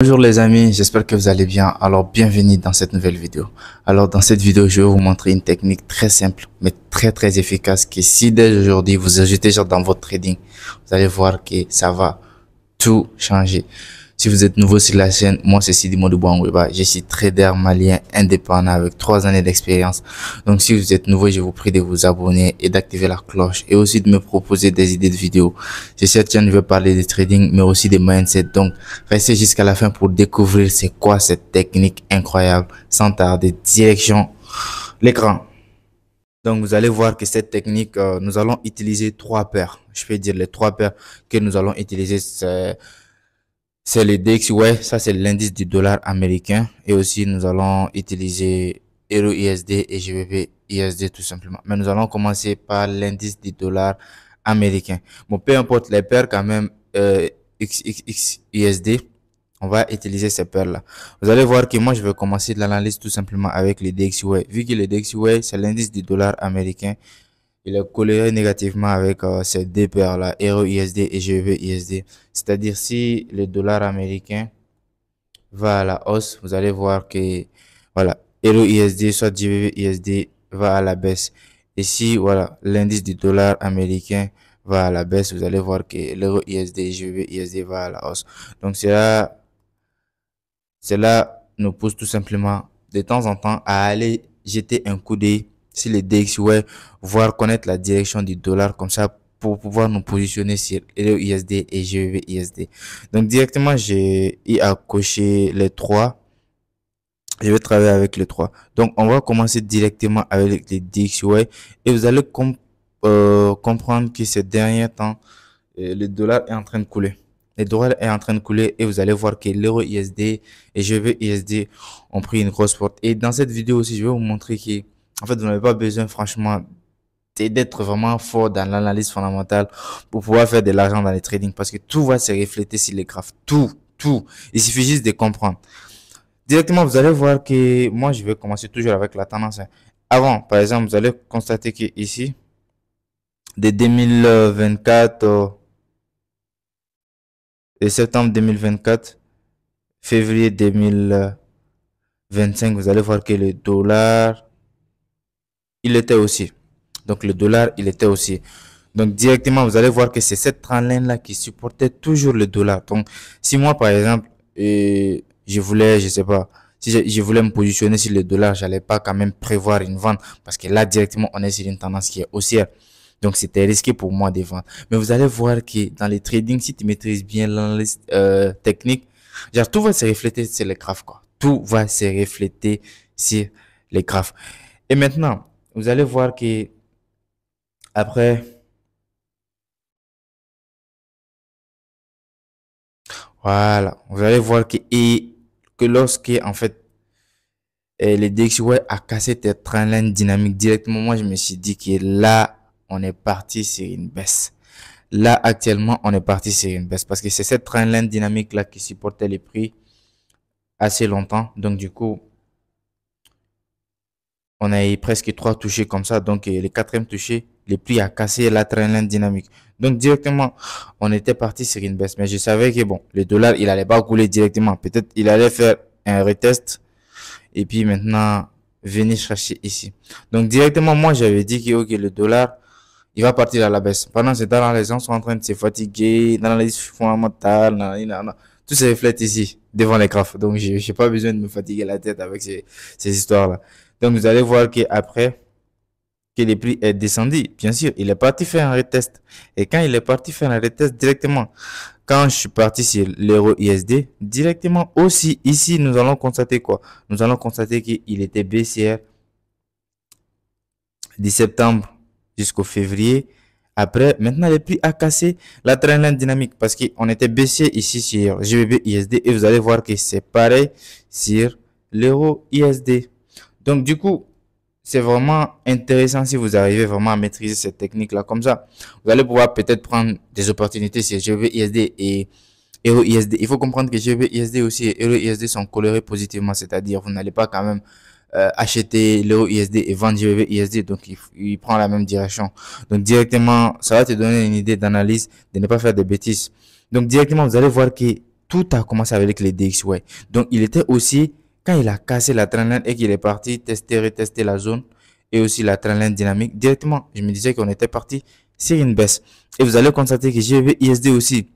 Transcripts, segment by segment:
Bonjour les amis, j'espère que vous allez bien. Alors bienvenue dans cette nouvelle vidéo. Alors dans cette vidéo, je vais vous montrer une technique très simple mais très efficace qui si dès aujourd'hui vous ajoutez genre dans votre trading, vous allez voir que ça va tout changer. Si vous êtes nouveau sur la chaîne, moi c'est Sidi Modoubo Angweba. Je suis trader malien indépendant avec 3 années d'expérience. Donc si vous êtes nouveau, je vous prie de vous abonner et d'activer la cloche et aussi de me proposer des idées de vidéos. Sur cette chaîne, je vais parler de trading mais aussi de mindset. Donc restez jusqu'à la fin pour découvrir c'est quoi cette technique incroyable. Sans tarder, direction l'écran. Donc vous allez voir que cette technique, nous allons utiliser 3 paires. Je peux dire les 3 paires que nous allons utiliser. C'est le DXY, ça c'est l'indice du dollar américain. Et aussi nous allons utiliser Euro USD et GBP USD tout simplement. Mais nous allons commencer par l'indice du dollar américain. Bon, peu importe les paires quand même, XXX USD, on va utiliser ces paires-là. Vous allez voir que moi je vais commencer de l'analyse tout simplement avec le DXY. Vu que le DXY c'est l'indice du dollar américain, il est corrélé négativement avec ces 2 paires-là, Euro USD et GBP USD. C'est-à-dire si le dollar américain va à la hausse, vous allez voir que voilà, Euro USD soit GBP USD va à la baisse. Et si voilà, l'indice du dollar américain va à la baisse, vous allez voir que l'euro USD et GBP USD va à la hausse. Donc cela nous pousse tout simplement de temps en temps à aller jeter un coup d'œil sur les DXY, voir connaître la direction du dollar comme ça pour pouvoir nous positionner sur USD et GBP USD. Donc directement, j'ai eu à cocher les 3. Je vais travailler avec les 3. Donc on va commencer directement avec les DXY et vous allez comprendre que ces derniers temps, le dollar est en train de couler. Le dollar est en train de couler et vous allez voir que l'euro USD et GBP USD ont pris une grosse porte. Et dans cette vidéo aussi, je vais vous montrer que, en fait, vous n'avez pas besoin, franchement, d'être vraiment fort dans l'analyse fondamentale pour pouvoir faire de l'argent dans les trading parce que tout va se refléter sur les graphes. Tout. Il suffit juste de comprendre. Directement, vous allez voir que moi, je vais commencer toujours avec la tendance. Avant, par exemple, vous allez constater que ici, de 2024, de septembre 2024, février 2025, vous allez voir que le dollar, il était aussi. Donc, le dollar, il était aussi. Donc, directement, vous allez voir que c'est cette trend-là qui supportait toujours le dollar. Donc, si moi, par exemple, je voulais, je sais pas, si je voulais me positionner sur le dollar, j'allais pas quand même prévoir une vente parce que là, directement, on est sur une tendance qui est haussière. Donc, c'était risqué pour moi de vendre. Mais vous allez voir que dans les trading, si tu maîtrises bien l'analyse technique, genre, tout va se refléter sur les graphes, quoi. Tout va se refléter sur les graphes. Et maintenant, vous allez voir que après, voilà, vous allez voir que lorsque, en fait, les DXY a cassé cette trendline dynamique directement, moi, je me suis dit que là, on est parti sur une baisse. Là, actuellement, on est parti sur une baisse parce que c'est cette trendline dynamique là qui supportait les prix assez longtemps. Donc, du coup, on a eu presque 3 touchés comme ça. Donc, le 4e touché, le prix a cassé la trendline dynamique. Donc, directement, on était parti sur une baisse. Mais je savais que bon, le dollar, il allait pas couler directement. Peut-être il allait faire un retest et puis maintenant, venir chercher ici. Donc, directement, moi, j'avais dit que ok, le dollar, il va partir à la baisse. Pendant ce temps-là, les gens sont en train de se fatiguer, l'analyse fondamentale, tout se reflète ici, devant les graphes. Donc, j'ai pas besoin de me fatiguer la tête avec ces histoires-là. Donc, vous allez voir qu'après, que le prix est descendu, bien sûr, il est parti faire un retest. Et quand il est parti faire un retest directement, quand je suis parti sur l'euro USD, directement aussi, ici, nous allons constater quoi? Nous allons constater qu'il était baissière de septembre jusqu'au février. Après, maintenant, le prix a cassé la trendline dynamique parce qu'on était baissier ici sur GBP USD et vous allez voir que c'est pareil sur l'euro USD. Donc, du coup, c'est vraiment intéressant si vous arrivez vraiment à maîtriser cette technique-là comme ça. Vous allez pouvoir peut-être prendre des opportunités sur GBP USD et Euro USD. Il faut comprendre que GBP USD aussi et Euro USD sont colorés positivement, c'est-à-dire vous n'allez pas quand même acheter l'euro USD et vendre GBP USD, donc il prend la même direction. Donc directement, ça va te donner une idée d'analyse, de ne pas faire de bêtises. Donc directement, vous allez voir que tout a commencé avec les DXY. Donc, il était aussi, quand il a cassé la trendline et qu'il est parti tester, retester la zone et aussi la trendline dynamique, directement, je me disais qu'on était parti sur une baisse. Et vous allez constater que GBISD aussi,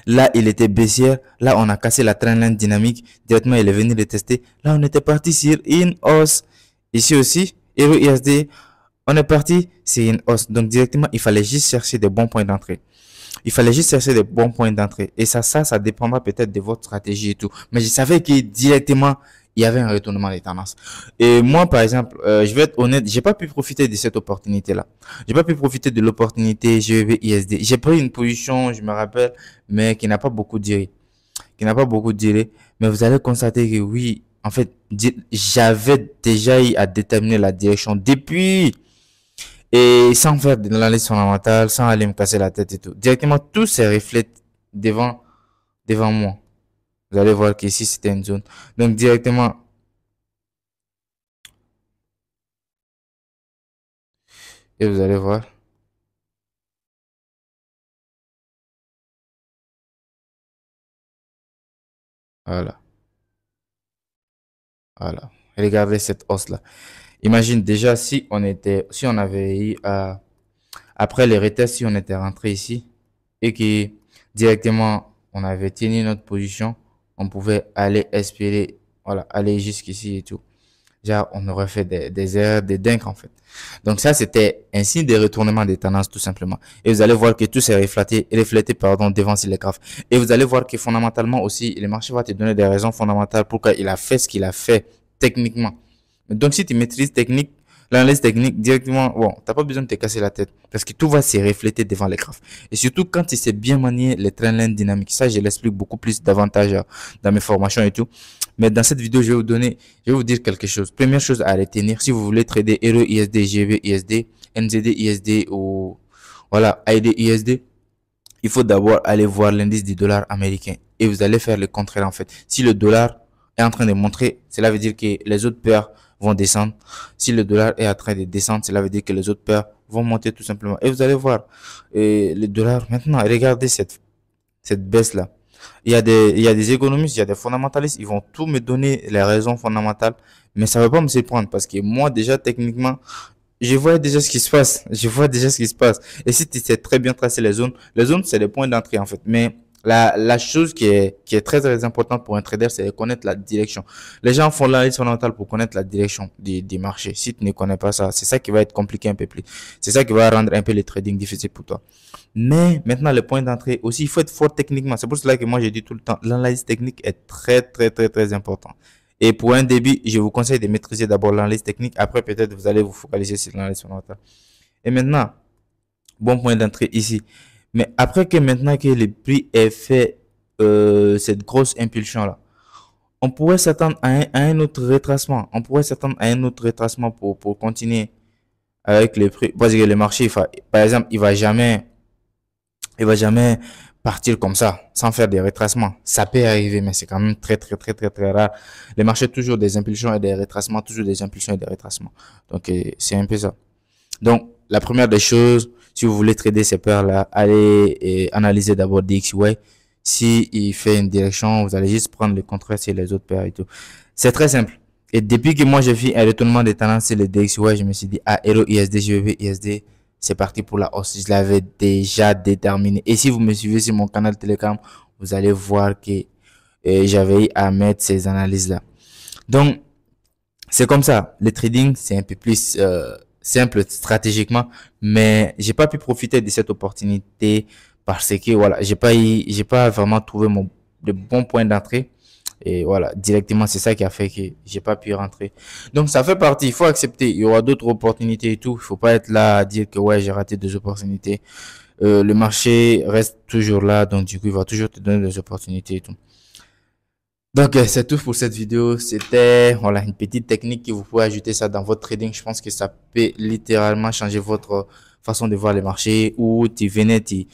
là, il était baissière. Là, on a cassé la trendline dynamique. Directement, il est venu le tester. Là, on était parti sur une hausse. Ici aussi, EURUSD, on est parti sur une hausse. Donc, directement, il fallait juste chercher des bons points d'entrée. Il fallait juste chercher des bons points d'entrée. Et ça dépendra peut-être de votre stratégie et tout. Mais je savais que directement, il y avait un retournement des tendances. Et moi, par exemple, je vais être honnête, j'ai pas pu profiter de cette opportunité-là. J'ai pas pu profiter de l'opportunité GBISD. J'ai pris une position, je me rappelle, mais qui n'a pas beaucoup duré. Qui n'a pas beaucoup duré. Mais vous allez constater que oui, en fait, j'avais déjà eu à déterminer la direction depuis et sans faire de l'analyse fondamentale, sans aller me casser la tête et tout. Directement, tout se reflète devant moi. Vous allez voir qu'ici, c'était une zone. Donc, directement, et vous allez voir. Voilà. Voilà. Regardez cette hausse-là. Imagine déjà si on avait eu après les retests, si on était rentré ici et que directement on avait tenu notre position, on pouvait aller espérer, voilà, aller jusqu'ici et tout. Déjà, on aurait fait des erreurs, des dingues en fait. Donc ça, c'était un signe de retournement des tendances tout simplement. Et vous allez voir que tout s'est reflété pardon, devant sur les graphes. Et vous allez voir que fondamentalement aussi, le marché va te donner des raisons fondamentales pourquoi il a fait ce qu'il a fait techniquement. Donc si tu maîtrises l'analyse technique directement, bon, t'as pas besoin de te casser la tête parce que tout va se refléter devant les graphes. Et surtout quand tu sais bien manier les trendlines dynamiques. Ça, je l'explique beaucoup plus davantage dans mes formations et tout. Mais dans cette vidéo, je vais vous dire quelque chose. Première chose à retenir, si vous voulez trader EUR ISD, GV ISD, NZD ISD ou voilà, AID ISD, il faut d'abord aller voir l'indice du dollar américain et vous allez faire le contraire en fait. Si le dollar est en train de monter, cela veut dire que les autres paires vont descendre. Si le dollar est en train de descendre, cela veut dire que les autres paires vont monter tout simplement. Et vous allez voir, le dollar maintenant, regardez cette baisse là. Il y a des économistes, il y a des fondamentalistes, ils vont tout me donner les raisons fondamentales, mais ça ne va pas me surprendre parce que moi, déjà, techniquement, je vois déjà ce qui se passe. Je vois déjà ce qui se passe. Et si tu sais très bien tracer les zones, c'est les points d'entrée, en fait. Mais la chose qui est très, très importante pour un trader, c'est de connaître la direction. Les gens font l'analyse fondamentale pour connaître la direction du marché. Si tu ne connais pas ça, c'est ça qui va être compliqué un peu plus. C'est ça qui va rendre un peu le trading difficile pour toi. Mais maintenant, le point d'entrée aussi, il faut être fort techniquement. C'est pour cela que moi, j'ai dit tout le temps, l'analyse technique est très, très, très, très important. Et pour un début, je vous conseille de maîtriser d'abord l'analyse technique. Après, peut-être, vous allez vous focaliser sur l'analyse fondamentale. Et maintenant, bon point d'entrée ici. Mais après que maintenant que le prix ait fait cette grosse impulsion-là, on pourrait s'attendre à un autre retracement. On pourrait s'attendre à un autre retracement pour continuer avec le prix. Parce que le marché, par exemple, il va jamais partir comme ça, sans faire des retracements. Ça peut arriver, mais c'est quand même très, très, très, très, très rare. Les marchés, toujours des impulsions et des retracements, toujours des impulsions et des retracements. Donc, c'est un peu ça. Donc, la première des choses, si vous voulez trader ces paires-là, allez analyser d'abord DXY. Si il fait une direction, vous allez juste prendre le contraire sur les autres paires et tout. C'est très simple. Et depuis que moi j'ai fait un retournement de tendance sur le DXY, je me suis dit, ah, Euro ISD, GBP ISD, c'est parti pour la hausse. Je l'avais déjà déterminé. Et si vous me suivez sur mon canal Telegram, vous allez voir que j'avais à mettre ces analyses-là. Donc, c'est comme ça. Le trading, c'est un peu plus simple stratégiquement, mais j'ai pas pu profiter de cette opportunité parce que voilà, j'ai pas vraiment trouvé le bon point d'entrée. Et voilà, directement, c'est ça qui a fait que j'ai pas pu rentrer. Donc, ça fait partie. Il faut accepter. Il y aura d'autres opportunités et tout. Il faut pas être là à dire que ouais, j'ai raté deux opportunités. Le marché reste toujours là. Donc, du coup, il va toujours te donner des opportunités et tout. Donc, c'est tout pour cette vidéo. C'était, voilà, une petite technique que vous pouvez ajouter ça dans votre trading. Je pense que ça peut littéralement changer votre façon de voir les marchés ou tu venais, tu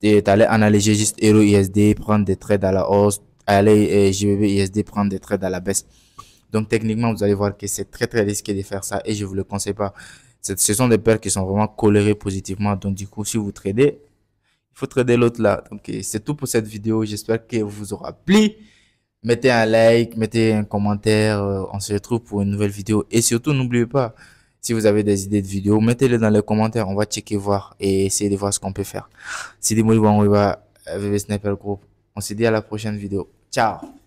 allais analyser juste Euro ISD, prendre des trades à la hausse, aller GBP ISD, prendre des trades à la baisse. Donc, techniquement, vous allez voir que c'est très, très risqué de faire ça et je vous le conseille pas. Ce sont des paires qui sont vraiment colorées positivement. Donc, du coup, si vous tradez, faut trader l'autre là. Donc, c'est tout pour cette vidéo. J'espère qu'elle vous aura plu. Mettez un like, mettez un commentaire. On se retrouve pour une nouvelle vidéo. Et surtout, n'oubliez pas, si vous avez des idées de vidéos, mettez-les dans les commentaires. On va checker, voir et essayer de voir ce qu'on peut faire. Sidi Mouliban, VV Sniper Group. On se dit à la prochaine vidéo. Ciao!